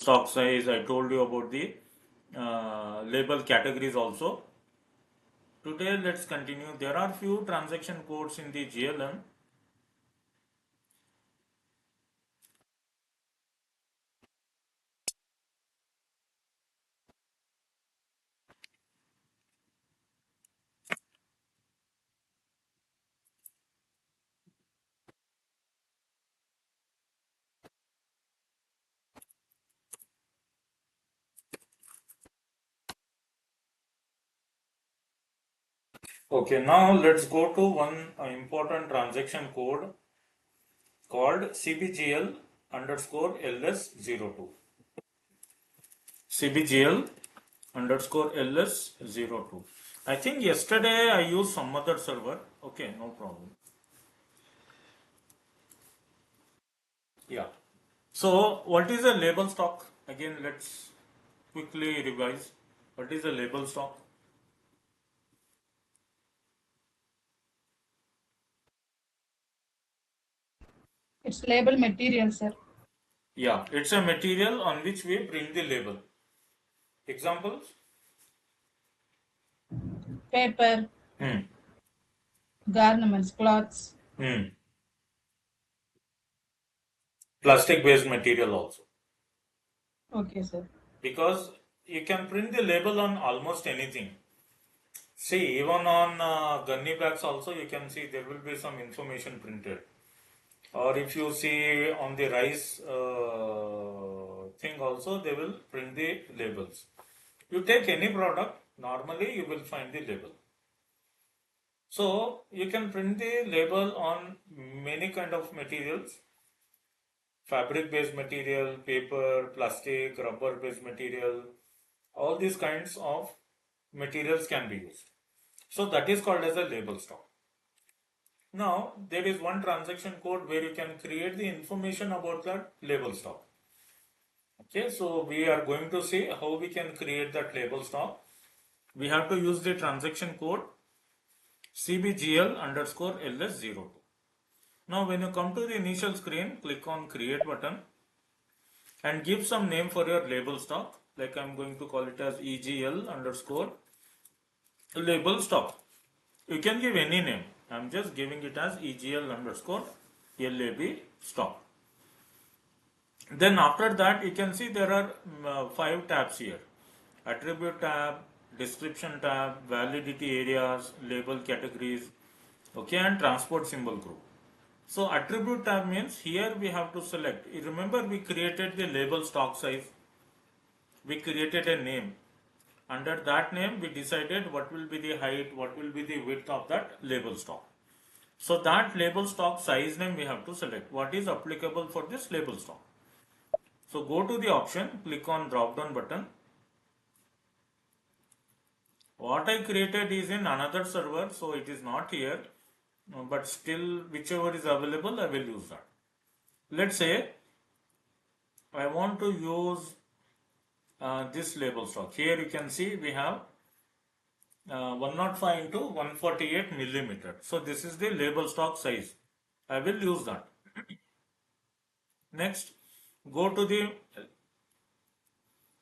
stock size. I told you about the label categories also. Today let's continue. There are few transaction codes in the GLM. Okay, now let's go to one important transaction code called CBGL underscore LS02. CBGL underscore LS02. I think yesterday I used some other server. Okay, no problem. Yeah. So what is a label stock? Again, let's quickly revise. What is a label stock? It's label material, sir. Yeah, it's a material on which we print the label. Examples? Paper, Hmm. garments, cloths. Hmm. Plastic based material also. Okay, sir. Because you can print the label on almost anything. See, even on gunny bags also you can see there will be some information printed. Or if you see on the rice thing also, they will print the labels. You take any product, normally you will find the label. So you can print the label on many kind of materials, fabric based material, paper, plastic, rubber based material, all these kinds of materials can be used. So that is called as a label stock. Now there is one transaction code where you can create the information about that label stock. Okay, so we are going to see how we can create that label stock. We have to use the transaction code CBGL underscore LS02. Now when you come to the initial screen, click on create button and give some name for your label stock. Like I'm going to call it as EGL underscore label stock. You can give any name. I'm just giving it as EGL underscore LAB stock. Then after that you can see there are 5 tabs here: attribute tab, description tab, validity areas, label categories, okay, and transport symbol group. So attribute tab means here we have to select. Remember we created the label stock size. We created a name. Under that name we decided what will be the height, what will be the width of that label stock. So that label stock size name we have to select. What is applicable for this label stock? So go to the option, click on drop down button. What I created is in another server, so it is not here, but still whichever is available I will use that. Let's say I want to use this label stock. Here you can see we have 105 into 148 millimeter. So this is the label stock size. I will use that. Next, go to the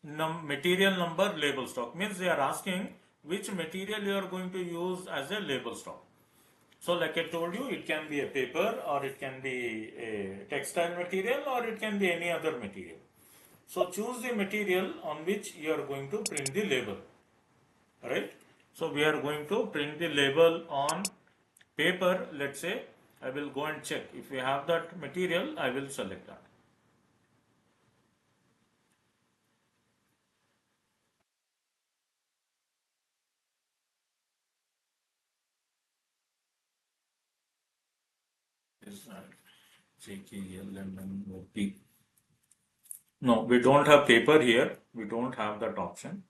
material number label stock. Means they are asking which material you are going to use as a label stock. So like I told you, it can be a paper or it can be a textile material or it can be any other material. So choose the material on which you are going to print the label, right? So we are going to print the label on paper. Let's say I will go and check if we have that material. I will select that. Is that JKLMNOP? No, we don't have paper here. We don't have that option.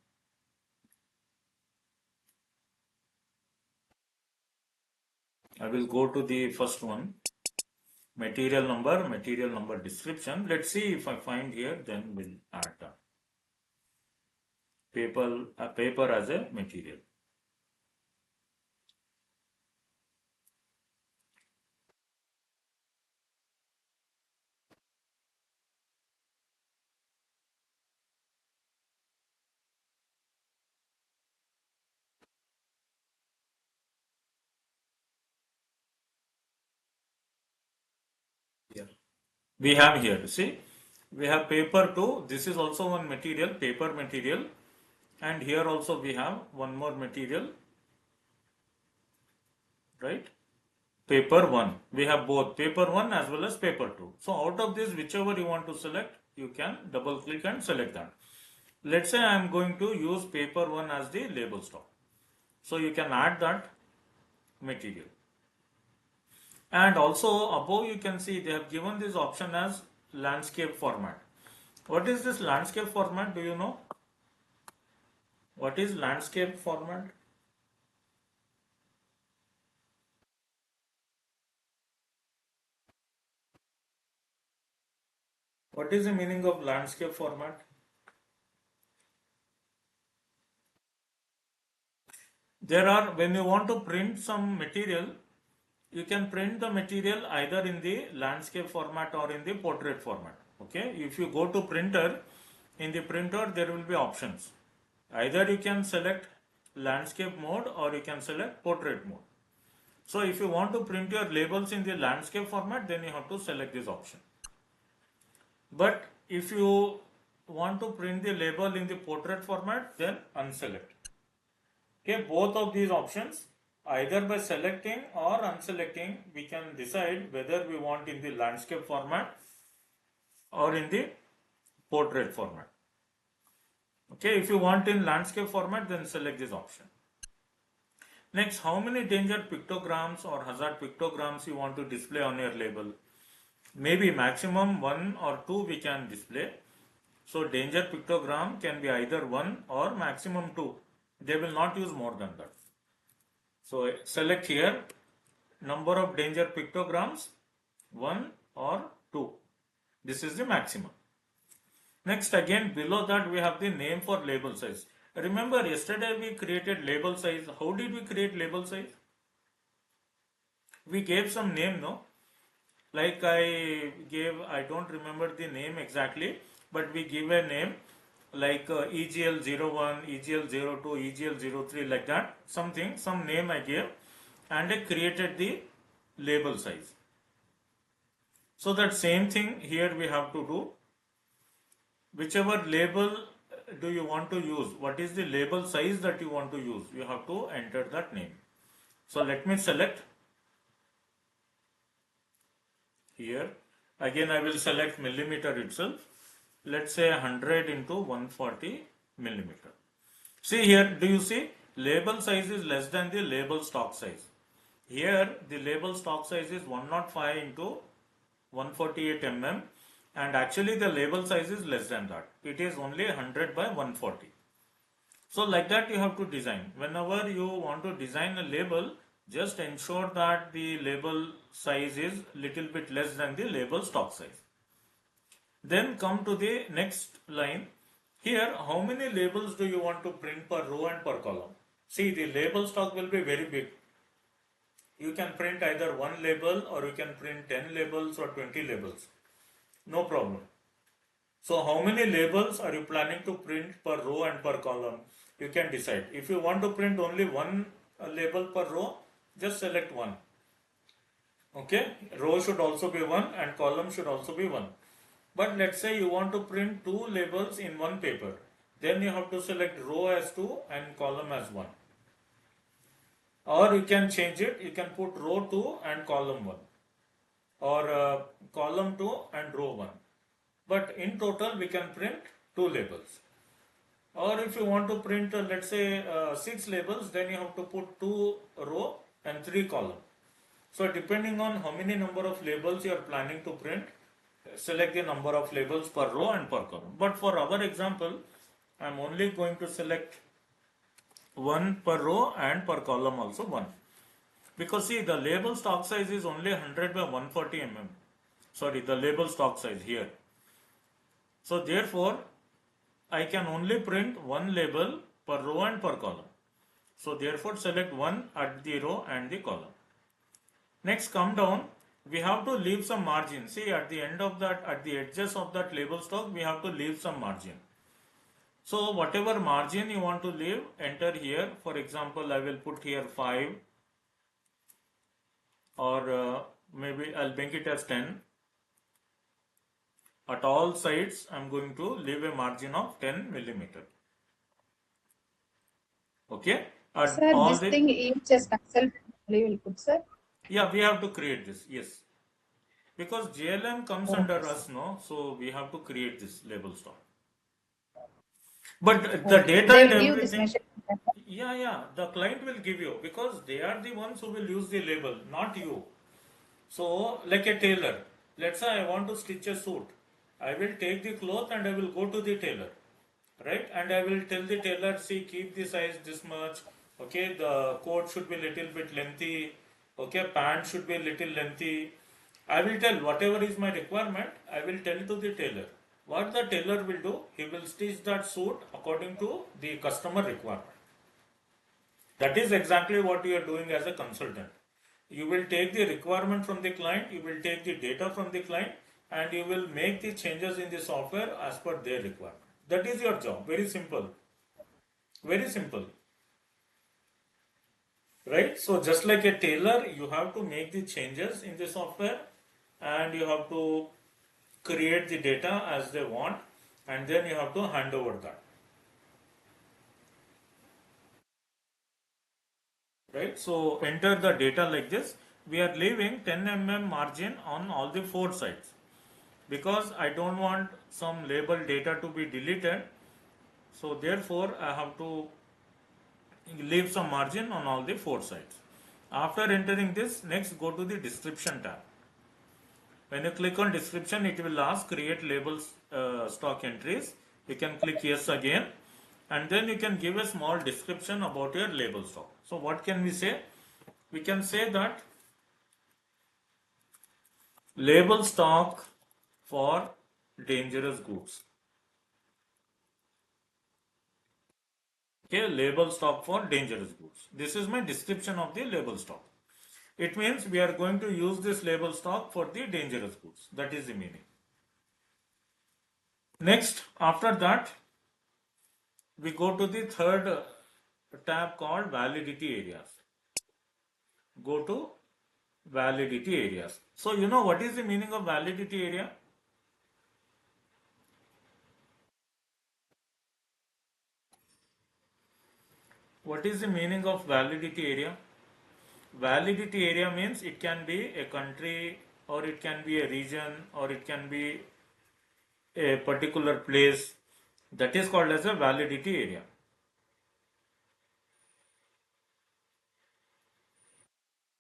I will go to the first one, material number description. Let's see if I find here, then we'll add that. Paper as a material. We have here, see, we have paper 2. This is also one material, paper material, and here also we have one more material, right? Paper 1. We have both paper 1 as well as paper 2. So out of this, whichever you want to select, you can double click and select that. Let's say I am going to use paper 1 as the label stock. So you can add that material. And also above you can see they have given this option as landscape format. What is this landscape format? Do you know? What is landscape format? What is the meaning of landscape format? There are, when you want to print some material, you can print the material either in the landscape format or in the portrait format. Okay, if you go to printer, in the printer there will be options. Either you can select landscape mode or you can select portrait mode. So if you want to print your labels in the landscape format, then you have to select this option. But if you want to print the label in the portrait format, then unselect. Okay, both of these options, either by selecting or unselecting, we can decide whether we want in the landscape format or in the portrait format. Okay, if you want in landscape format, then select this option. Next, how many danger pictograms or hazard pictograms you want to display on your label? Maybe maximum 1 or 2 we can display. So danger pictogram can be either 1 or maximum 2. They will not use more than that. So select here number of danger pictograms 1 or 2. This is the maximum. Next, again below that we have the name for label size. Remember yesterday we created label size. How did we create label size? We gave some name, no? Like I don't remember the name exactly, but we give a name like EGL01, EGL02, EGL03, like that, some name I gave, and I created the label size. So that same thing here we have to do. Whichever label do you want to use, what is the label size that you want to use, you have to enter that name. So let me select here. Again I will select millimeter itself. Let's say 100 into 140 millimeter. See here, do you see label size is less than the label stock size. Here the label stock size is 105 into 148 mm, and actually the label size is less than that. It is only 100 by 140. So like that you have to design. Whenever you want to design a label, just ensure that the label size is little bit less than the label stock size. Then come to the next line. Here, how many labels do you want to print per row and per column? See, the label stock will be very big. You can print either one label or you can print 10 labels or 20 labels. No problem. So how many labels are you planning to print per row and per column? You can decide. If you want to print only one label per row, just select one. Okay, row should also be one and column should also be one. But let's say you want to print two labels in one paper. Then you have to select row as 2 and column as 1. Or you can change it. You can put row 2 and column 1. Or column 2 and row 1. But in total we can print 2 labels. Or if you want to print let's say 6 labels, then you have to put 2 row and 3 column. So depending on how many number of labels you are planning to print, select the number of labels per row and per column. But for our example, I am only going to select 1 per row and per column also 1. Because see, the label stock size is only 100 by 140 mm. Sorry, the label stock size here. So therefore, I can only print one label per row and per column. So therefore, select 1 at the row and the column. Next, come down. We have to leave some margin. See, at the end of that, at the edges of that label stock, we have to leave some margin. So whatever margin you want to leave, enter here. For example, I will put here 5, or maybe I'll make it as 10. At all sides, I'm going to leave a margin of 10 millimeter. Okay. At Sir, all this the, thing EHS consultant only will put, sir. yeah, we have to create this. Yes. Because JLM comes under Okay, sir. us, no? So we have to create this label stock. But the Okay. data They and will give this everything, measurement. yeah, the client will give you because they are the ones who will use the label, not you. So, like a tailor, let's say I want to stitch a suit. I will take the cloth and I will go to the tailor, right? And I will tell the tailor, see, keep the size this much. Okay, the coat should be little bit lengthy. Okay, pant should be little lengthy. I will tell whatever is my requirement. I will tell to the tailor. What the tailor will do, he will stitch that suit according to the customer requirement. That is exactly what you are doing as a consultant. You will take the requirement from the client, you will take the data from the client, and you will make the changes in the software as per their requirement. That is your job. Very simple. Very simple. Right? So, just like a tailor, you have to make the changes in the software and you have to create the data as they want, and then you have to hand over that. Right? So, enter the data like this. We are leaving 10 mm margin on all the four sides because I don't want some label data to be deleted. So, therefore, I have to leave some margin on all the four sides. After entering this, next go to the description tab. When you click on description, it will ask create labels stock entries. You can click yes again, and then you can give a small description about your label stock. So what can we say? We can say that label stock for dangerous goods. Okay, label stock for dangerous goods. This is my description of the label stock. It means we are going to use this label stock for the dangerous goods. That is the meaning. Next, after that, we go to the third tab called validity areas. Go to validity areas. So, you know what is the meaning of validity area? What is the meaning of validity area? Validity area means it can be a country or it can be a region or it can be a particular place. That is called as a validity area.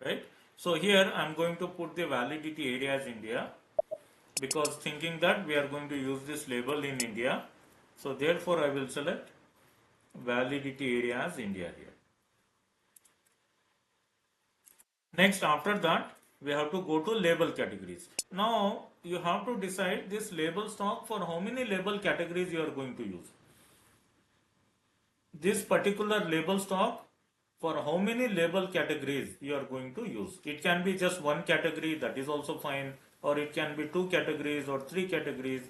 Right? So here I am going to put the validity area as India because thinking that we are going to use this label in India. So therefore I will select validity area as India here. Next, after that, we have to go to label categories. Now, you have to decide this label stock for how many label categories you are going to use. This particular label stock for how many label categories you are going to use. It can be just one category, that is also fine, or it can be two categories or three categories,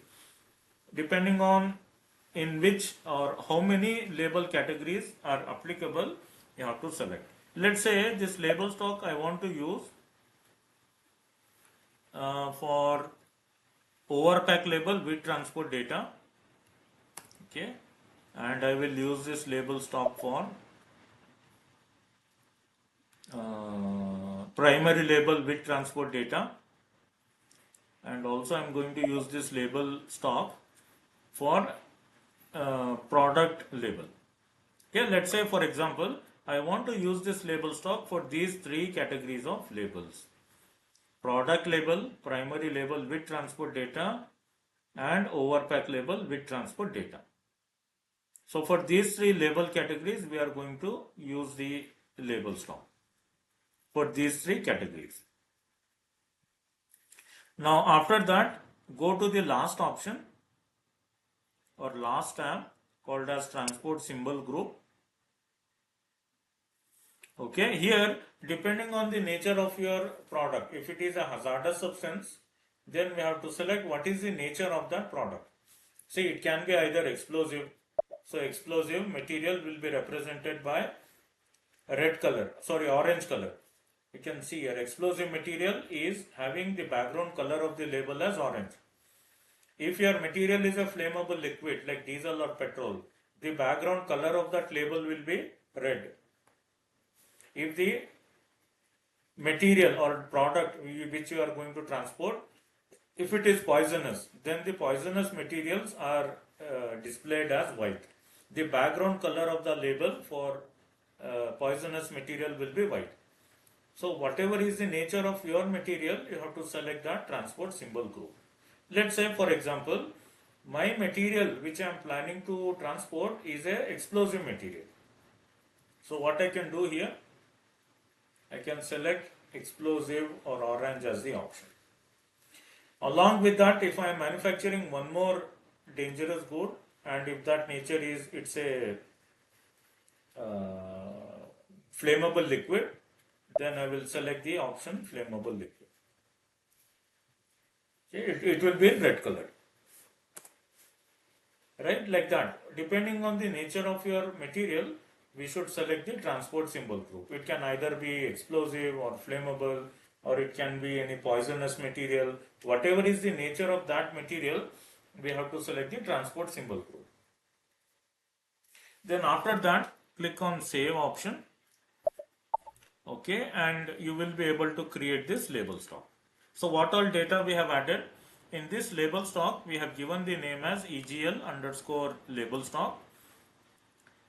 depending on in which or how many label categories are applicable, you have to select. Let's say this label stock I want to use for overpack label with transport data. Okay, and I will use this label stock for primary label with transport data, and also I'm going to use this label stock for product label. Okay, let's say for example I want to use this label stock for these three categories of labels: product label, primary label with transport data, and overpack label with transport data. So for these three label categories, we are going to use the label stock for these three categories. Now after that, go to the last option or last tab called as transport symbol group. Okay, here depending on the nature of your product, if it is a hazardous substance, then we have to select what is the nature of that product. See, it can be either explosive. So explosive material will be represented by orange color. You can see here explosive material is having the background color of the label as orange. If your material is a flammable liquid like diesel or petrol, the background color of that label will be red. If the material or product which you are going to transport, if it is poisonous, then the poisonous materials are displayed as white. The background color of the label for poisonous material will be white. So whatever is the nature of your material, you have to select that transport symbol group. Let's say, for example, my material which I am planning to transport is a explosive material. So what I can do here, I can select explosive or orange as the option. Along with that, if I am manufacturing one more dangerous good, and if that nature is, it's a flammable liquid, then I will select the option flammable liquid. Okay, it will be in red color. Right, like that. Depending on the nature of your material, we should select the transport symbol group. It can either be explosive or flammable, or it can be any poisonous material. Whatever is the nature of that material, we have to select the transport symbol group. Then after that, click on save option. Okay, and you will be able to create this label stock. So what all data we have added? In this label stock, we have given the name as EGL underscore label stock.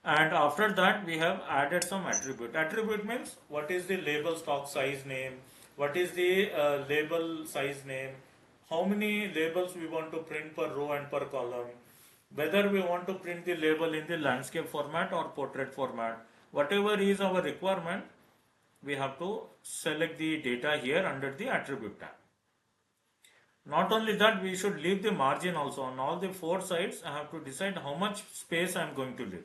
And after that, we have added some attribute. Attribute means what is the label stock size name, what is the label size name, how many labels we want to print per row and per column, whether we want to print the label in the landscape format or portrait format. Whatever is our requirement, we have to select the data here under the attribute tab. Not only that, we should leave the margin also. On all the four sides, I have to decide how much space I am going to leave.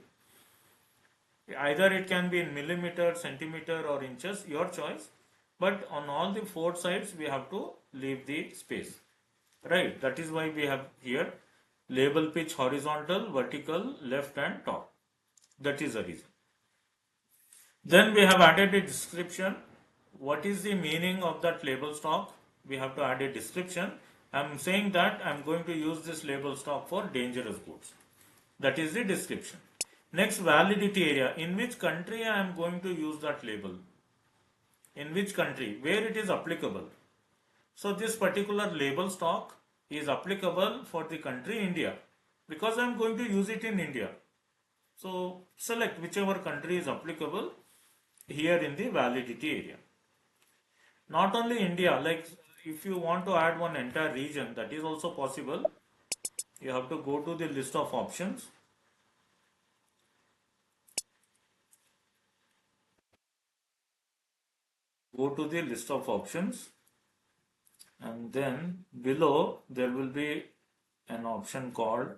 Either it can be in millimeter, centimeter or inches, your choice. But on all the four sides, we have to leave the space. Right, that is why we have here label pitch horizontal, vertical, left and top. That is the reason. Then we have added a description. What is the meaning of that label stock? We have to add a description. I am saying that I am going to use this label stock for dangerous goods. That is the description. Next, validity area. In which country I am going to use that label? In which country? Where it is applicable? So this particular label stock is applicable for the country India, because I am going to use it in India. So select whichever country is applicable here in the validity area. Not only India, like if you want to add one entire region, that is also possible. You have to go to the list of options. Go to the list of options, and then below there will be an option called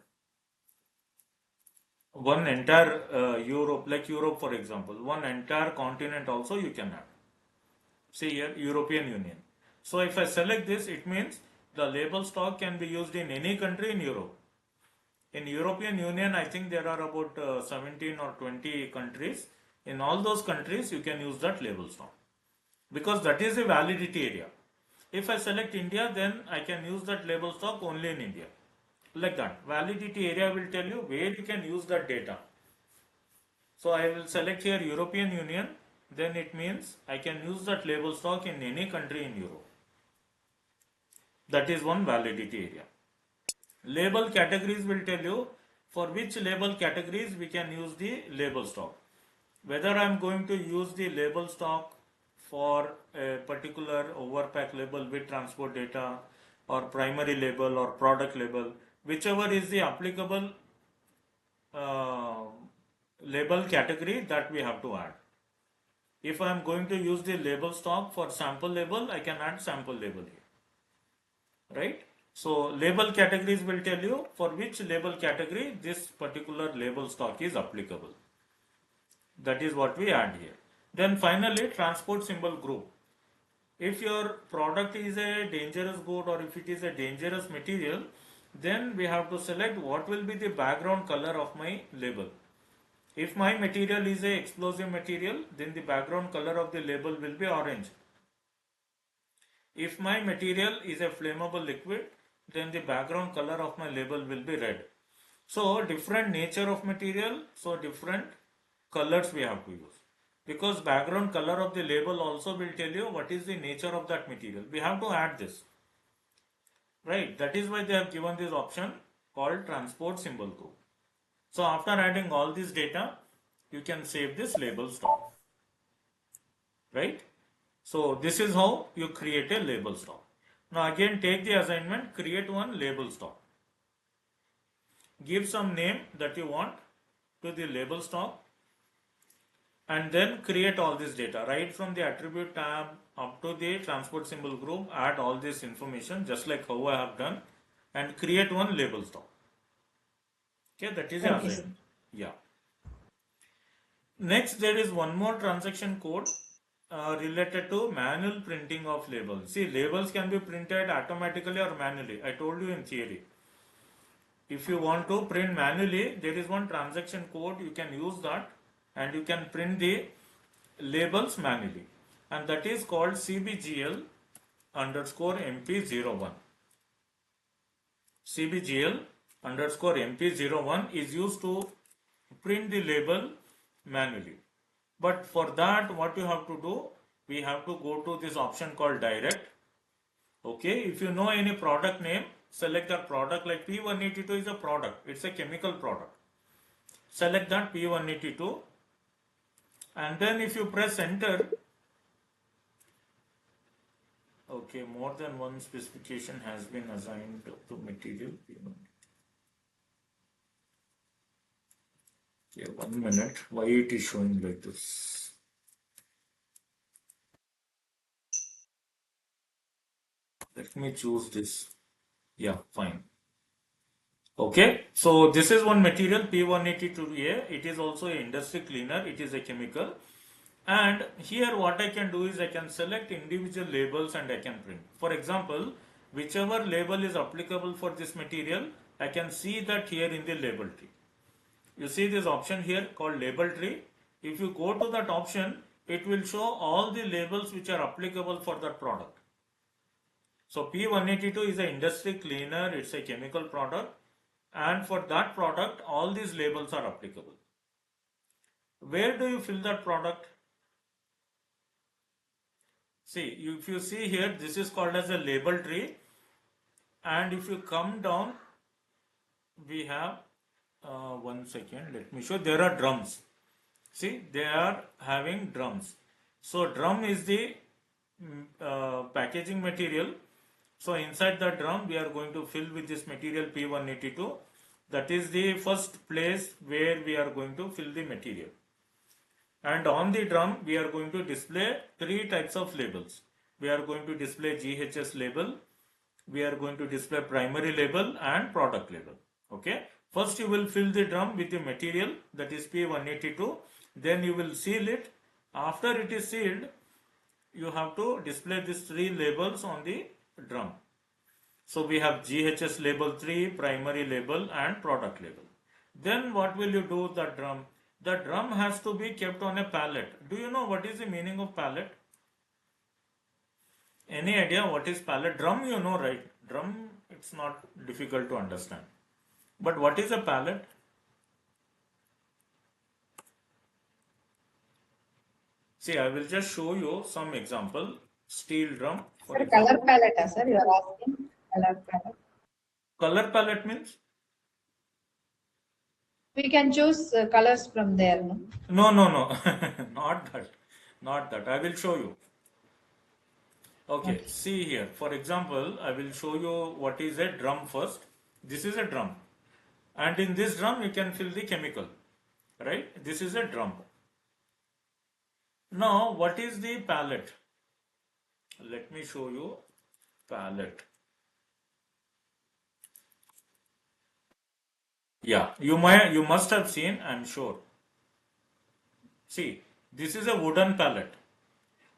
one entire Europe, like Europe for example, one entire continent also you can add. See here, European Union. So if I select this, it means the label stock can be used in any country in Europe. In European Union, I think there are about 17 or 20 countries. In all those countries, you can use that label stock, because that is a validity area. If I select India, then I can use that label stock only in India. Like that. Validity area will tell you where you can use that data. So I will select here European Union, then it means I can use that label stock in any country in Europe. That is one validity area. Label categories will tell you for which label categories we can use the label stock. Whether I am going to use the label stock for a particular overpack label with transport data, or primary label or product label, whichever is the applicable label category, that we have to add. If I am going to use the label stock for sample label, I can add sample label here. Right? So label categories will tell you for which label category this particular label stock is applicable. That is what we add here. Then finally, transport symbol group. If your product is a dangerous good or if it is a dangerous material, then we have to select what will be the background color of my label. If my material is a explosive material, then the background color of the label will be orange. If my material is a flammable liquid, then the background color of my label will be red. So different nature of material, so different colors we have to use. Because background color of the label also will tell you what is the nature of that material. We have to add this. Right, that is why they have given this option called transport symbol group. So after adding all this data, you can save this label stock. Right? So this is how you create a label stock. Now again take the assignment, create one label stock. Give some name that you want to the label stock and then create all this data. Right from the attribute tab up to the transport symbol group, add all this information just like how I have done and create one label stock. Okay, that is the Okay, sir. assignment. Yeah. Next, there is one more transaction code related to manual printing of labels. See, labels can be printed automatically or manually. I told you in theory. If you want to print manually, there is one transaction code. You can use that and you can print the labels manually. And that is called CBGL underscore MP01. CBGL underscore MP01 is used to print the label manually. But for that, what you have to do, we have to go to this option called direct. Okay, if you know any product name, select that product. Like P182 is a product, it's a chemical product. Select that P182 and then if you press enter, okay, more than one specification has been assigned to material P1. Okay, 1 minute, why it is showing like this? Let me choose this. Yeah, fine. Okay, so this is one material P182A. It is also an industry cleaner. It is a chemical. And here what I can do is I can select individual labels and I can print. For example, whichever label is applicable for this material, I can see that here in the label tree. You see this option here called label tree. If you go to that option, it will show all the labels which are applicable for that product. So P182 is an industry cleaner, it's a chemical product, and for that product all these labels are applicable. Where do you fill that product? See, if you see here, this is called as a label tree, and if you come down, we have 1 second, let me show. There are drums. See, they are having drums. So drum is the packaging material. So inside the drum, we are going to fill with this material P182. That is the first place where we are going to fill the material. And on the drum, we are going to display 3 types of labels. We are going to display GHS label, we are going to display primary label and product label. Okay. First you will fill the drum with the material, that is P182. Then you will seal it. After it is sealed, you have to display these 3 labels on the drum. So we have GHS label 3, primary label and product label. Then what will you do with the drum? The drum has to be kept on a pallet. Do you know what is the meaning of pallet? Any idea what is pallet? Drum you know, right? Drum, it's not difficult to understand. But what is a pallet? See, I will just show you some example. Steel drum. Sir, color palette, sir, you are asking? Color palette. Color palette means? We can choose colors from there, no? No, no, no. Not that. Not that. I will show you. Okay, see here. For example, I will show you what is a drum first. This is a drum. And in this drum, you can fill the chemical. Right? This is a drum. Now, what is the pallet? Let me show you pallet. Yeah, you must have seen, I'm sure. See, this is a wooden pallet.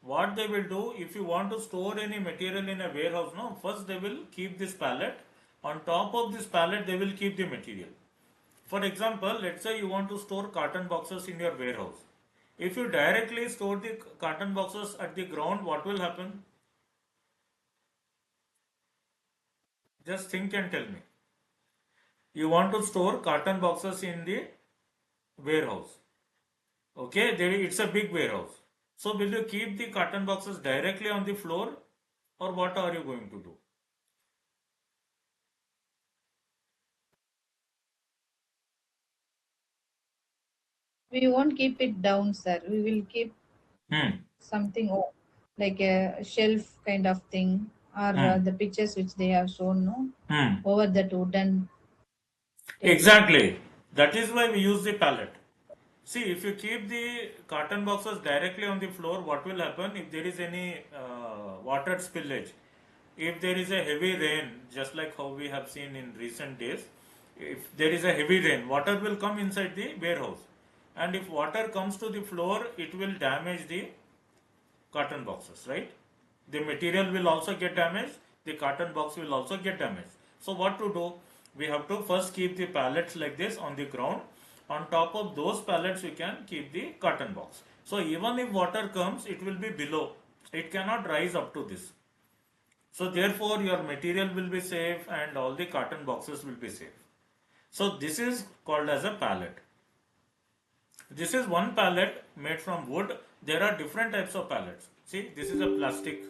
What they will do, if you want to store any material in a warehouse, no, first they will keep this pallet. On top of this pallet, they will keep the material. For example, let's say you want to store carton boxes in your warehouse. If you directly store the carton boxes at the ground, what will happen? Just think and tell me. You want to store carton boxes in the warehouse. Okay, it's a big warehouse. So will you keep the carton boxes directly on the floor, or what are you going to do? We won't keep it down, sir. We will keep Hmm. something like a shelf kind of thing, or Hmm. the pictures which they have shown, no, Hmm. over that wooden table. Exactly. That is why we use the pallet. See, if you keep the carton boxes directly on the floor, what will happen if there is any water spillage? If there is a heavy rain, just like how we have seen in recent days, if there is a heavy rain, water will come inside the warehouse. And if water comes to the floor, it will damage the carton boxes, right? The material will also get damaged, the carton box will also get damaged. So what to do? We have to first keep the pallets like this on the ground. On top of those pallets, we can keep the carton box. So even if water comes, it will be below. It cannot rise up to this. So therefore, your material will be safe and all the carton boxes will be safe. So this is called as a pallet. This is one pallet made from wood. There are different types of pallets. See, this is a plastic.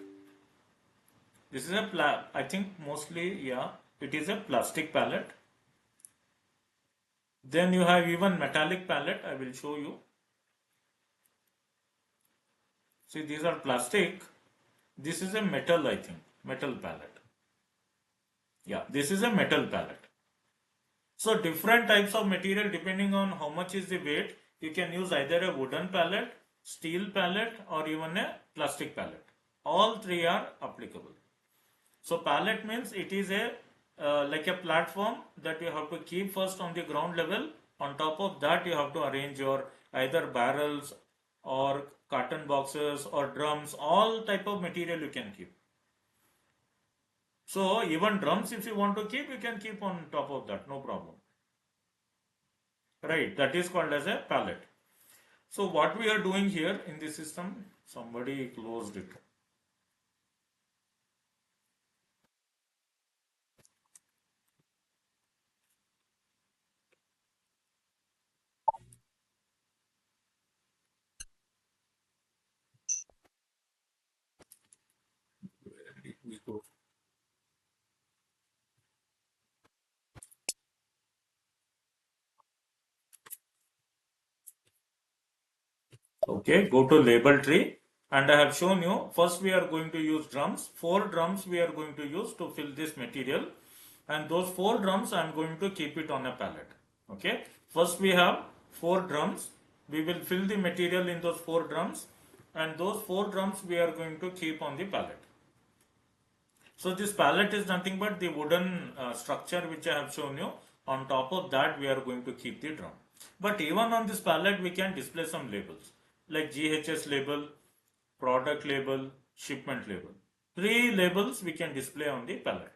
This is I think mostly, yeah, it is a plastic pallet. Then you have even metallic pallet. I will show you. See, these are plastic. This is a metal, I think, metal pallet. Yeah, this is a metal pallet. So different types of material depending on how much is the weight. You can use either a wooden pallet, steel pallet, or even a plastic pallet. All three are applicable. So pallet means it is a like a platform that you have to keep first on the ground level. On top of that, you have to arrange your either barrels or carton boxes or drums. All type of material you can keep. So even drums, if you want to keep, you can keep on top of that. No problem. Right, that is called as a pallet. So what we are doing here in this system, somebody closed it. We go. Okay, go to label tree, and I have shown you first we are going to use drums. 4 drums we are going to use to fill this material, and those 4 drums I am going to keep it on a pallet. Okay, first we have 4 drums. We will fill the material in those 4 drums, and those 4 drums we are going to keep on the pallet. So this pallet is nothing but the wooden structure which I have shown you. On top of that, we are going to keep the drum. But even on this pallet, we can display some labels like GHS label, product label, shipment label. 3 labels we can display on the pallet.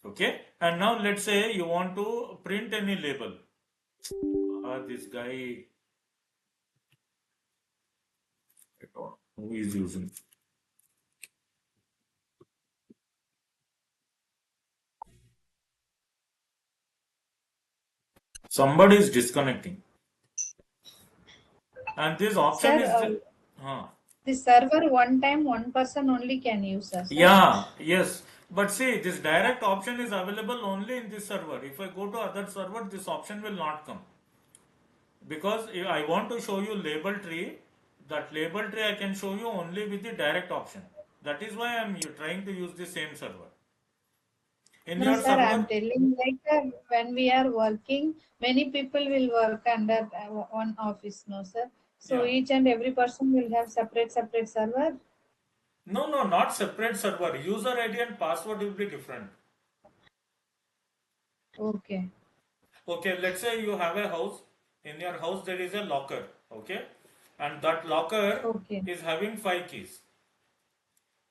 Okay. And now let's say you want to print any label. This guy, I don't know who is using. Somebody is disconnecting. And this option Sir, is the server one time one person only can use, sir. yeah, yes. But see, this direct option is available only in this server. If I go to other server, this option will not come. Because if I want to show you label tree, that label tree I can show you only with the direct option. That is why I am trying to use the same server. In No, your sir, I'm server, telling like when we are working, many people will work under one office, no, sir. So yeah. each and every person will have separate server. No, no, not separate server. User ID and password will be different. Okay, Okay, let's say you have a house. In your house, there is a locker. Okay, and that locker okay, is having 5 keys.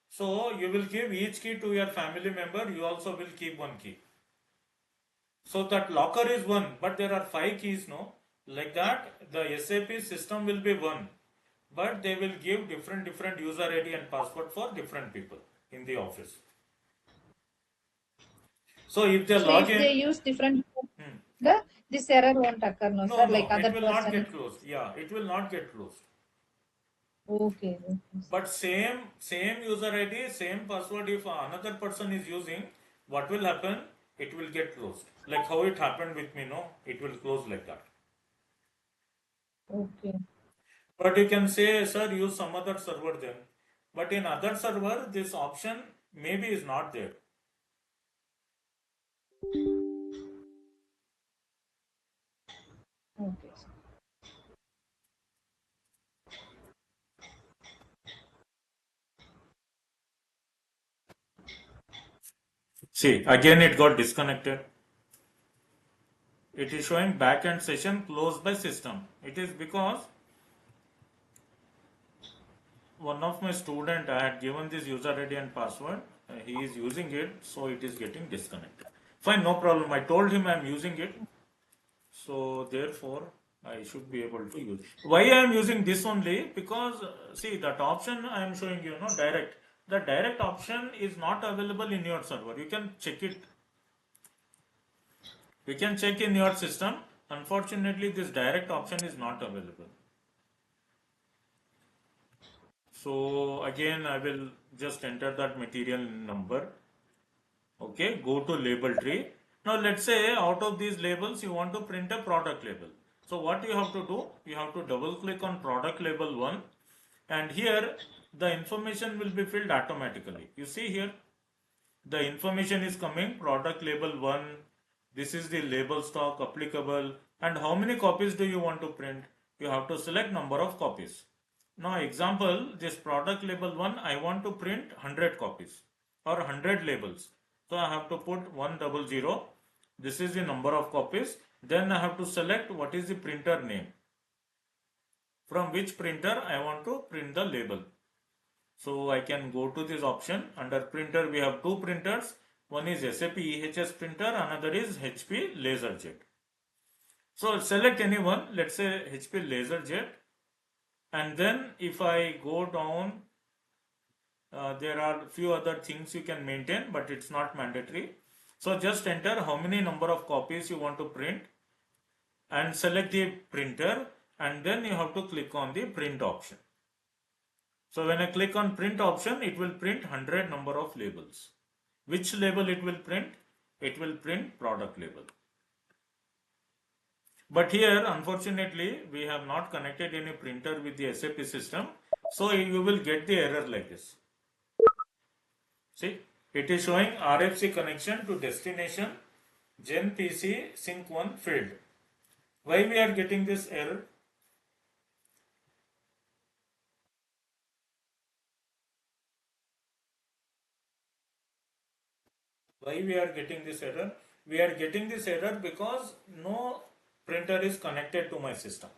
So you will give each key to your family member, you also will keep one key. So that locker is one, but there are 5 keys, no? Like that, the SAP system will be one, but they will give different user ID and password for different people in the office. So if they So log if they in, use different, this error won't occur, no, no, sir. Like no, it other will not person. get closed. Yeah, it will not get closed. Okay. Okay. But same user ID, same password, if another person is using, what will happen? It will get closed. Like how it happened with me, no? It will close like that. Okay. But you can say, sir, use some other server then. But in other server, this option maybe is not there. Okay, sir. See, again it got disconnected. It is showing backend session closed by system. It is because one of my student, I had given this user ID and password. He is using it, so it is getting disconnected. Fine, no problem. I told him I am using it, so therefore I should be able to use. Why I am using this only? Because see that option I am showing you, no, direct. The direct option is not available in your server. You can check it. You can check in your system. Unfortunately, this direct option is not available. So again, I will just enter that material number. Okay, go to label tree. Now let's say out of these labels, you want to print a product label. So what you have to do, you have to double click on product label 1, and here the information will be filled automatically. You see here, the information is coming product label 1. This is the label stock applicable, and how many copies do you want to print? You have to select number of copies. Now example, this product label 1, I want to print 100 copies or 100 labels. So I have to put 100. This is the number of copies. Then I have to select what is the printer name. From which printer I want to print the label. So I can go to this option. Under printer we have two printers. One is SAP EHS printer, another is HP LaserJet. So select any one, let's say HP LaserJet. And then if I go down, there are few other things you can maintain, but it's not mandatory. So just enter how many number of copies you want to print and select the printer, and then you have to click on the print option. So when I click on print option, it will print 100 number of labels. Which label it will print? It will print product label. But here, unfortunately, we have not connected any printer with the SAP system. So you will get the error like this. See, it is showing RFC connection to destination Gen PC Sync 1 failed. Why we are getting this error? Why we are getting this error? We are getting this error because no printer is connected to my system.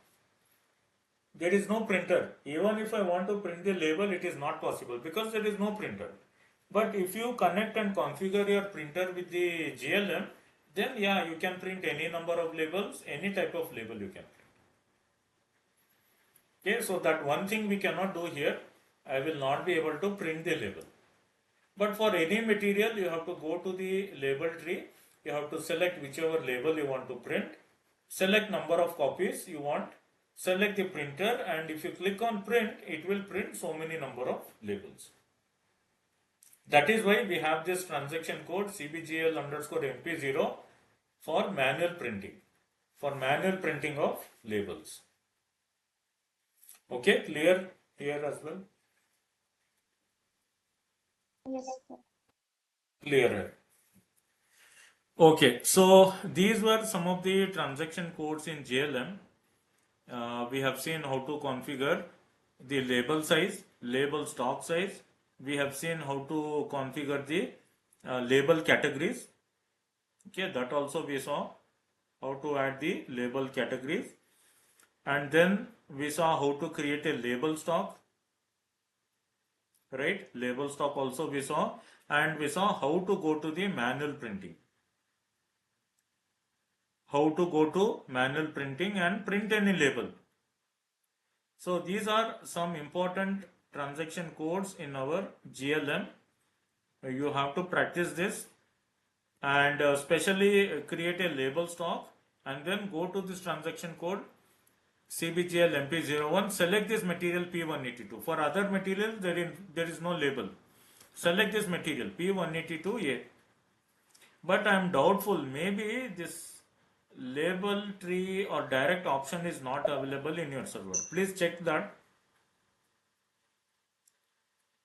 There is no printer. Even if I want to print the label, it is not possible because there is no printer. But if you connect and configure your printer with the GLM, then yeah, you can print any number of labels, any type of label you can print. Okay, so that one thing we cannot do here. I will not be able to print the label. But for any material, you have to go to the label tree. You have to select whichever label you want to print. Select number of copies you want. Select the printer, and if you click on print, it will print so many number of labels. That is why we have this transaction code CBGL underscore MP0 for manual printing. For manual printing of labels. Okay, clear here as well? Yes, sir. Clear. Okay, so these were some of the transaction codes in JLM. We have seen how to configure the label size, label stock size. We have seen how to configure the label categories. Okay, that also we saw how to add the label categories. And then we saw how to create a label stock. Right, label stock also we saw, and we saw how to go to the manual printing. How to go to manual printing and print any label. So these are some important transaction codes in our GLM. You have to practice this. and specially create a label stock, and then go to this transaction code CBGL MP01, select this material P182. For other materials, there is no label. Select this material P182A. But I am doubtful, maybe this label tree or direct option is not available in your server. Please check that.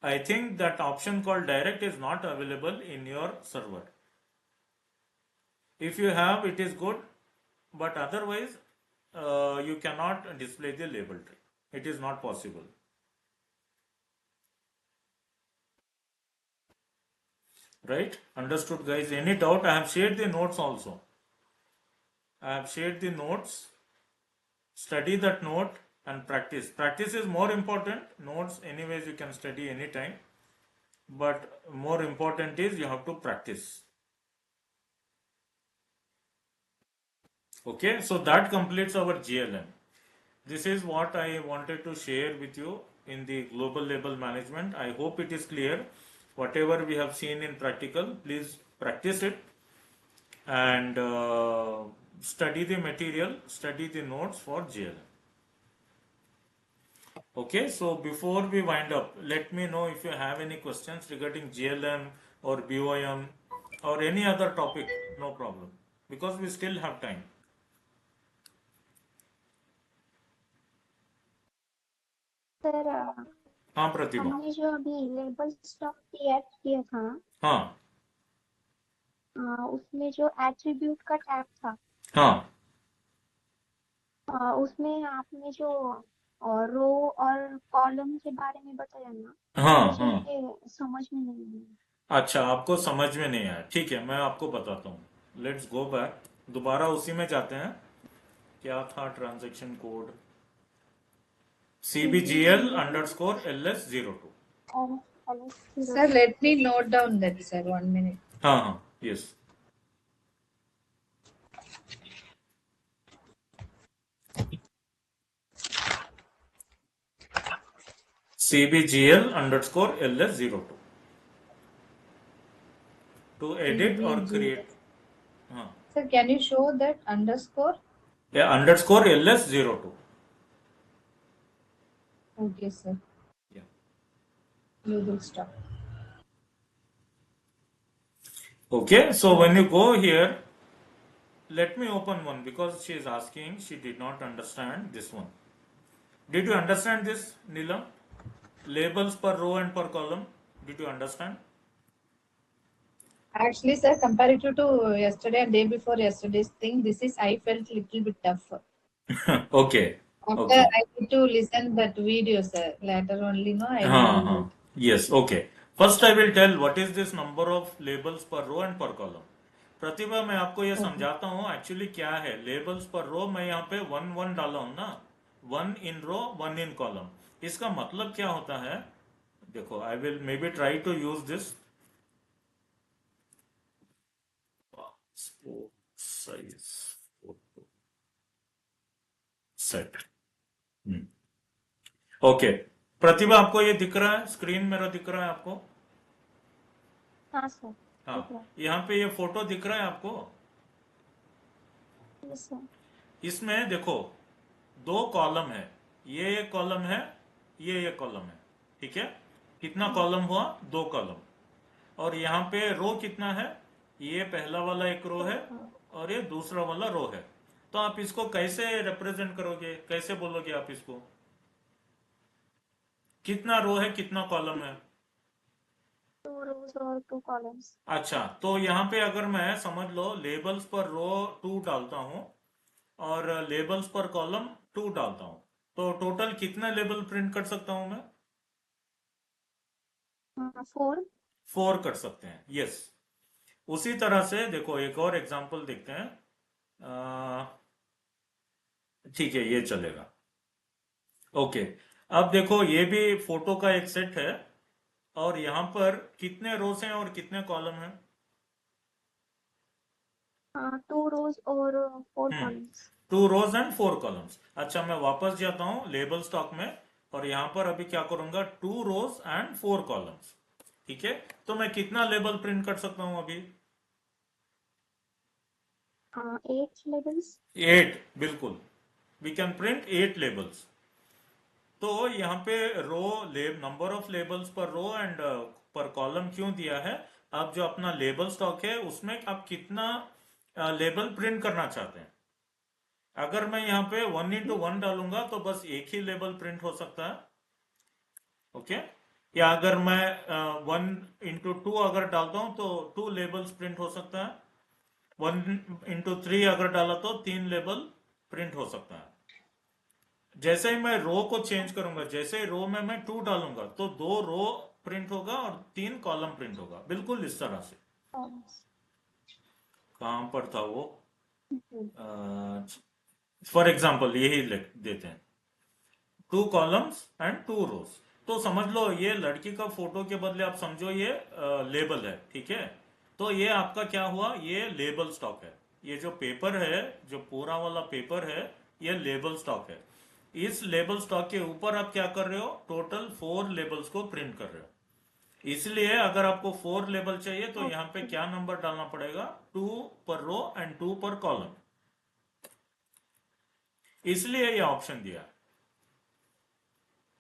I think that option called direct is not available in your server. If you have, it is good, but otherwise you cannot display the label tree. It is not possible. Right? Understood, guys? Any doubt? I have shared the notes also. I have shared the notes. Study that note and practice. Practice is more important. Notes, anyways, you can study anytime. But more important is you have to practice. Okay, so that completes our GLM. This is what I wanted to share with you in the global label management. I hope it is clear. Whatever we have seen in practical, please practice it and study the material, study the notes for GLM. Okay, so before we wind up, let me know if you have any questions regarding GLM or BOM or any other topic. No problem, because we still have time. Sir हाँ प्रतिभा. हमने जो अभी label stock create किया था हाँ उसमें जो attribute का टैब था हाँ उसमें आपने जो रो और कॉलम के बारे में बताया ना हाँ मुझे हाँ. ये समझ में नहीं आया। अच्छा, आपको समझ में नहीं आया. ठीक है, मैं आपको बताता हूँ. Let's go back. दोबारा उसी में जाते हैं. क्या था transaction code? CBGL underscore LS02. Sir, let me note down that, sir. 1 minute. हाँ हाँ, yes. CBGL underscore LS02 to edit or create. हाँ. Sir, can you show that underscore? Yeah, underscore LS02. Okay, sir. Yeah. You will stop. Okay, so when you go here, let me open one because she is asking, she did not understand this one. Did you understand this, Neelam? Labels per row and per column. Did you understand? Actually, sir, comparative to yesterday and day before yesterday's thing, this is I felt little bit tough. Okay. After Okay. I need to listen that video, sir. Later only, no, I will. Yes, okay. First I will tell what is this number of labels per row and per column. प्रतिभा, मैं आपको ये समझाता हूँ actually क्या है. Labels पर रो मैं यहाँ पे 1 1 डाला हूँ ना. 1 in row, 1 in column. इसका मतलब क्या होता है? देखो, I will maybe try to use this. Size photo set. Okay. Pratibha, आपको ये दिख रहा है? स्क्रीन मेरा दिख रहा है आपको? हाँ सर. हाँ, यहाँ पे ये फोटो दिख रहा है आपको? Yes sir. इसमें देखो 2 कॉलम है. ये एक कॉलम है, ये एक कॉलम है. ठीक है? कितना कॉलम हुआ? 2 कॉलम. और यहाँ पे रो कितना है? ये पहला वाला एक रो है और ये दूसरा वाला रो है. तो आप इसको कैसे रिप्रेजेंट करोगे? कैसे बोलोगे आप इसको? कितना रो है, कितना कॉलम है? 2 rows और 2 columns. अच्छा, तो यहाँ पे अगर मैं समझ लो लेबल्स पर रो 2 डालता हूँ और लेबल्स पर कॉलम 2 डालता हूँ, तो टोटल कितना लेबल प्रिंट कर सकता हूँ मैं? 4. 4 कर सकते हैं. यस. उसी तरह से देखो एक और एग्जांपल देखते हैं. ठीक है, ये चलेगा. ओके. अब देखो ये भी फोटो का एक सेट है और यहाँ पर कितने रोज हैं और कितने कॉलम हैं? 2 rows और 4 columns. 2 rows and 4 columns. अच्छा, मैं वापस जाता हूँ लेबल स्टॉक में और यहाँ पर अभी क्या करूंगा? 2 rows and 4 columns. ठीक है, तो मैं कितना लेबल प्रिंट कर सकता हूँ अभी? 8 labels. 8, बिल्कुल, वी कैन प्रिंट 8 लेबल्स। तो यहाँ पे रो नंबर ऑफ लेबल्स पर रो एंड पर कॉलम क्यों दिया है? आप जो अपना लेबल स्टॉक है उसमें आप कितना लेबल प्रिंट करना चाहते हैं। अगर मैं यहाँ पे 1:1 डालूंगा तो बस एक ही लेबल प्रिंट हो सकता है, ओके। या अगर मैं 1:2 अगर डालता हूं तो 2 लेबल्स प्रिंट हो सकता है। 1:3 अगर डाला तो 3 लेबल प्रिंट हो सकता है। जैसे ही मैं रो को चेंज करूंगा, जैसे ही रो में मैं 2 डालूंगा तो 2 रो प्रिंट होगा और 3 कॉलम प्रिंट होगा, बिल्कुल इस तरह से। कहां पर था वो? फॉर एग्जाम्पल यही देते हैं, 2 कॉलम्स एंड 2 रोज। तो समझ लो ये लड़की का फोटो के बदले आप समझो ये लेबल है, ठीक है। तो ये आपका क्या हुआ? ये लेबल स्टॉक है। ये जो पेपर है, जो पूरा वाला पेपर है, ये लेबल स्टॉक है। इस लेबल स्टॉक के ऊपर आप क्या कर रहे हो? टोटल 4 लेबल्स को प्रिंट कर रहे हो। इसलिए अगर आपको 4 लेबल चाहिए तो यहाँ पे क्या नंबर डालना पड़ेगा? 2 पर रो एंड 2 पर कॉलम। इसलिए ये ऑप्शन दिया है।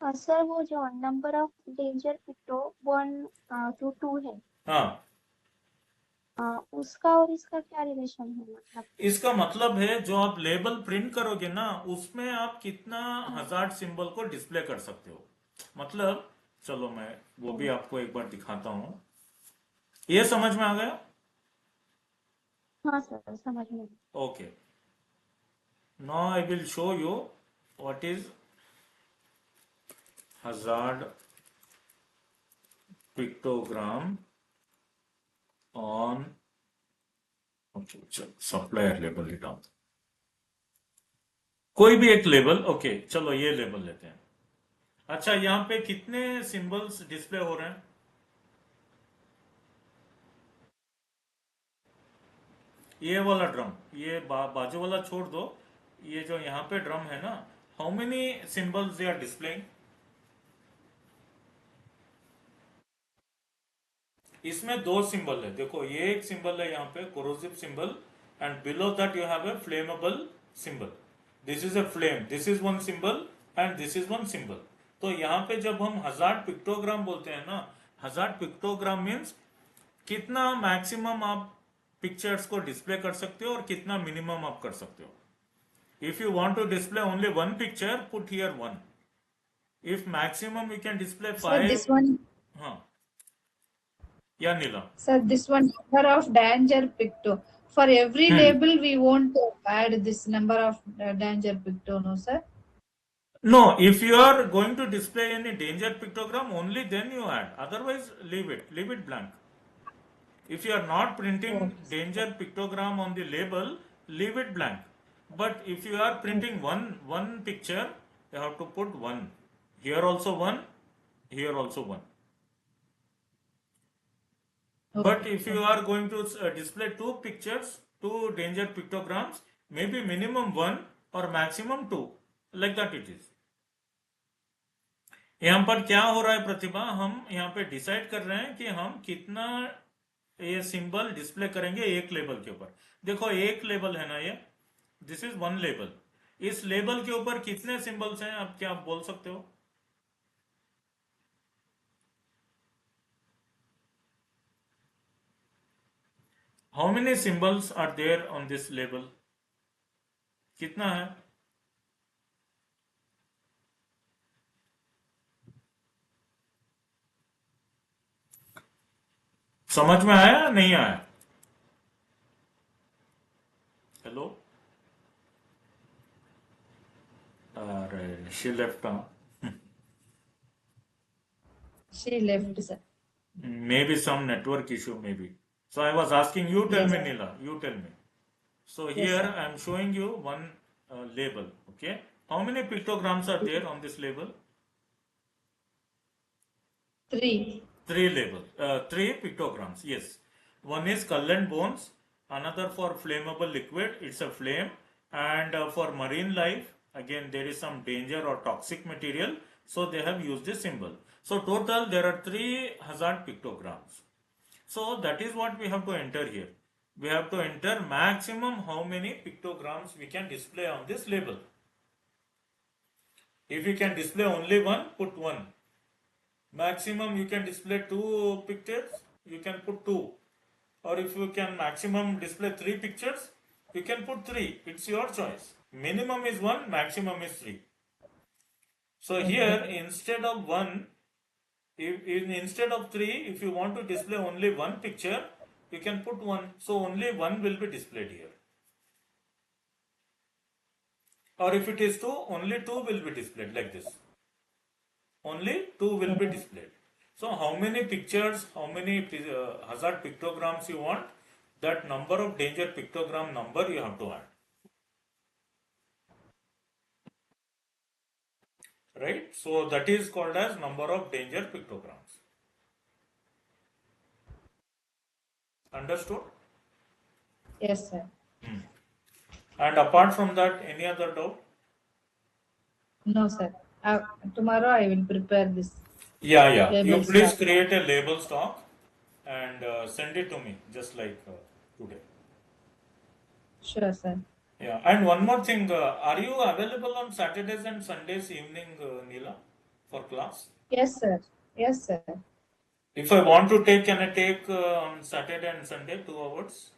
सर वो जो number of danger picto 1 to 2 है, हाँ, उसका और इसका क्या रिलेशन है? मतलब इसका मतलब है जो आप लेबल प्रिंट करोगे ना, उसमें आप कितना हजार्ड सिंबल को डिस्प्ले कर सकते हो। मतलब चलो मैं वो भी आपको एक बार दिखाता हूं। ये समझ में आ गया? हाँ सर, समझ में। Okay, now I will show you what is hazard pictogram on supplier label ही डाल, कोई भी एक लेबल। ओके चलो ये लेबल लेते हैं। अच्छा, यहाँ पे कितने सिंबल्स डिस्प्ले हो रहे हैं? ये वाला ड्रम, ये बाजू वाला छोड़ दो, ये जो यहाँ पे ड्रम है ना, how many symbols they are displaying? इसमें 2 सिंबल है, देखो ये एक सिंबल है यहाँ पे corrosive symbol, and below that you have a flammable symbol. This is a flame, this is one symbol and this is one symbol. तो यहाँ पे जब हम हजार्ड पिक्टोग्राम बोलते हैं ना, हजार्ड पिक्टोग्राम मीन्स कितना मैक्सिमम आप पिक्चर्स को डिस्प्ले कर सकते हो और कितना मिनिमम आप कर सकते हो। If you want to display only one picture, put here 1। If maximum you can display Sir, 5। this one, हाँ, या नीला? sir, this one number of danger picto. For every label, we won't add this number of danger picto, no, sir? No, if you are going to display any danger pictogram, only then you add. Otherwise, leave it blank. If you are not printing danger pictogram on the label, leave it blank. But if you are printing one picture, you have to put 1. Here also 1, here also 1. But if you are going to display 2 pictures, 2 danger pictograms, maybe minimum 1 or maximum 2. Like that it is. यहाँ पर क्या हो रहा है प्रतिभा? हम यहाँ पे decide कर रहे हैं कि हम कितना ये सिंबल डिस्प्ले करेंगे एक लेबल के ऊपर। देखो एक लेबल है ना ये, दिस इज 1 लेबल। इस लेबल के ऊपर कितने सिंबल्स हैं आप क्या बोल सकते हो? How many symbols are there on this label? कितना है? समझ में आया या नहीं आया? हेलो? अरे she left. She left, sir. Maybe some network issue, maybe. So I was asking you, tell Yes, me, sir. Neela, you tell me. So Yes, here sir. I am showing you one label, okay? How many pictograms are there on this label? 3. 3 labels, 3 pictograms, yes. One is skull and bones, another for flammable liquid, it's a flame, and for marine life, again there is some danger or toxic material, so they have used this symbol. So total there are 3 hazard pictograms. So that is what we have to enter here. we have to enter maximum how many pictograms we can display on this label. If you can display only one, put one. Maximum you can display 2 pictures, you can put 2. Or if you can maximum display 3 pictures, you can put 3. It's your choice. Minimum is 1, maximum is 3. So here instead of 1, instead of 3, if you want to display only one picture, you can put 1. So only 1 will be displayed here. Or if it is 2, only 2 will be displayed like this. Only 2 will be displayed. So how many pictures, how many hazard pictograms you want, that number of danger pictogram number you have to add. Right? So that is called as number of danger pictograms. Understood? Yes, sir. And apart from that, any other doubt? No, sir. Tomorrow I will prepare this. Yeah. You label please stock. create a label stock and send it to me, just like today. Sure, sir. Yeah. And one more thing, are you available on Saturdays and Sundays evening, Neela, for class? Yes, sir. Yes, sir. If I want to take, can I take on Saturday and Sunday 2 hours?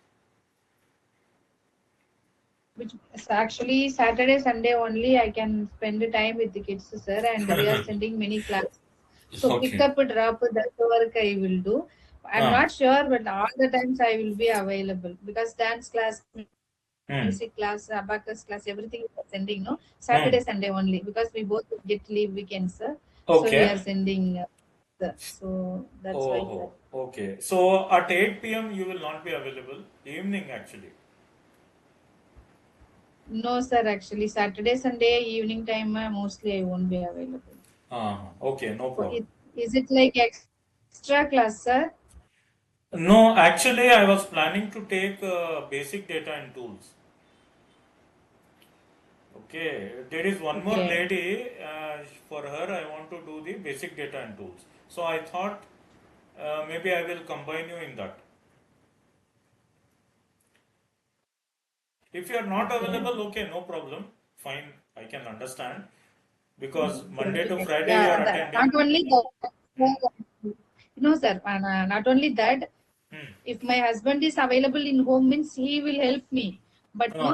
Which actually Saturday, Sunday only I can spend the time with the kids, sir, and we are sending many classes. So pick Okay. up, drop, that work I will do. I'm not sure, but all the times I will be available because dance class, music class, abacus class, everything we are sending, no? Saturday, Sunday only because we both get leave weekends, sir. So we are sending, so that's why. Oh, okay. So at 8 p.m. you will not be available. Evening actually. No, sir. Actually, Saturday, Sunday evening time, mostly I won't be available. Okay, no problem. Is it like extra class, sir? No, actually, I was planning to take basic data and tools. Okay, there is one more Okay. lady, for her, I want to do the basic data and tools. So I thought maybe I will combine you in that. If you are not available, okay, no problem. Fine, I can understand. Because Monday to Friday you Yeah, are attending. not only that. No, sir. Not only that. If my husband is available in home, means he will help me. But no,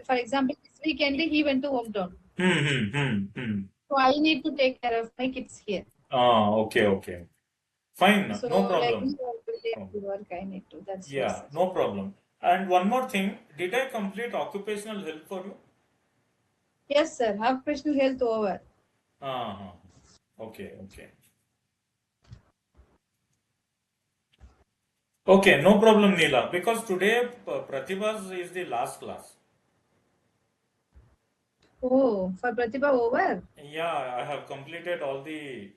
for example, this weekend he went to hometown. So I need to take care of my kids here. Okay. Fine, So no like problem. me, I have to work. I need to. That's why, Yeah, sir. no problem. And one more thing, did I complete occupational health for you? Yes, sir. Occupational health over. Okay. Okay, no problem, Neela. Because today Pratibha's is the last class. Oh, for Pratibha over. Yeah, I have completed all the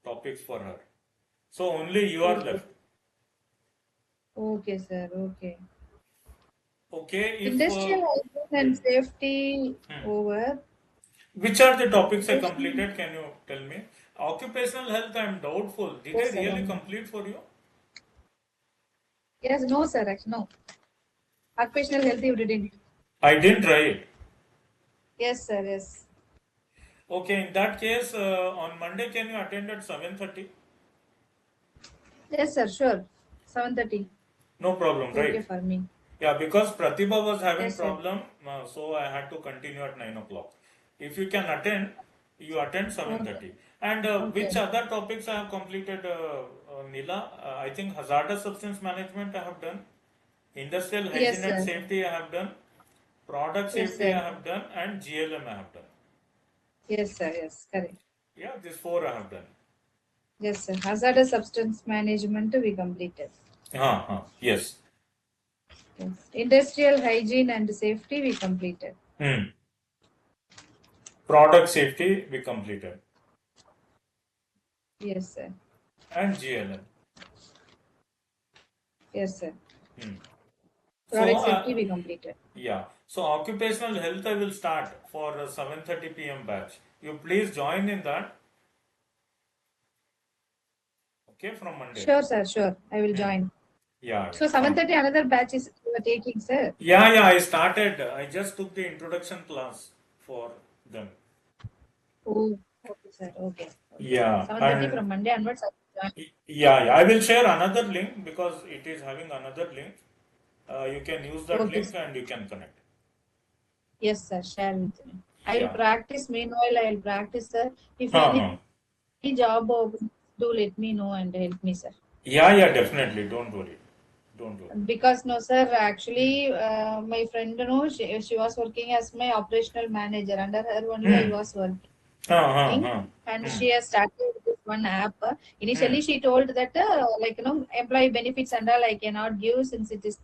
topics for her. So only you are left. Okay, sir. Okay. Okay, if Industrial hygiene and safety over. which are the topics I Occupational. completed? Can you tell me? Occupational health, I am doubtful. Did I Yes, sir. really complete for you? Yes, no, sir. Actually, no. Occupational health you didn't. I didn't write. Yes, sir. Yes. Okay, in that case, on Monday, can you attend at 7:30? Yes, sir. Sure. 7:30. No problem, Okay right? for me. Yeah, because Pratibha was having Yes, sir. problem, so I had to continue at 9 o'clock. If you can attend, you attend 7:30. And which Okay. other topics I have completed, Neela? I think hazardous substance management I have done. Industrial hygiene Yes, and sir. safety I have done. Product Yes, safety sir. I have done. And GLM I have done. Yes, sir. Yes. Correct. Yeah, these 4 I have done. Yes, sir. Hazardous substance management we completed. Yes. Yes. Industrial hygiene and safety we completed. Product safety we completed. Yes, sir. And GLM. Yes, sir. So, Product safety we completed. yeah. So occupational health I will start for 7:30 p.m. batch. You please join in that. Okay, from Monday. Sure, sir. Sure. I will join. Yeah, So fine. 7:30 another batch is you are taking, sir? Yeah, I started. I just took the introduction class for them. Oh, okay, sir. Okay. Yeah, 7:30 and from Monday onwards. I will join. yeah, I will share another link because it is having another link. You can use that Okay, link sir. and you can connect. Yes, sir. Share with me. I will Yeah. practice. Meanwhile, I will practice, sir. If Uh-huh. any job opens, do let me know and help me, sir. Yeah, definitely. Don't worry. Don't worry. Because no, sir. Actually, my friend, she was working as my operational manager. Under her only, I Hmm. was working. Uh-huh. And Hmm. she has started this one app. Hmm. Initially, she told that employee benefits and all I cannot give since it is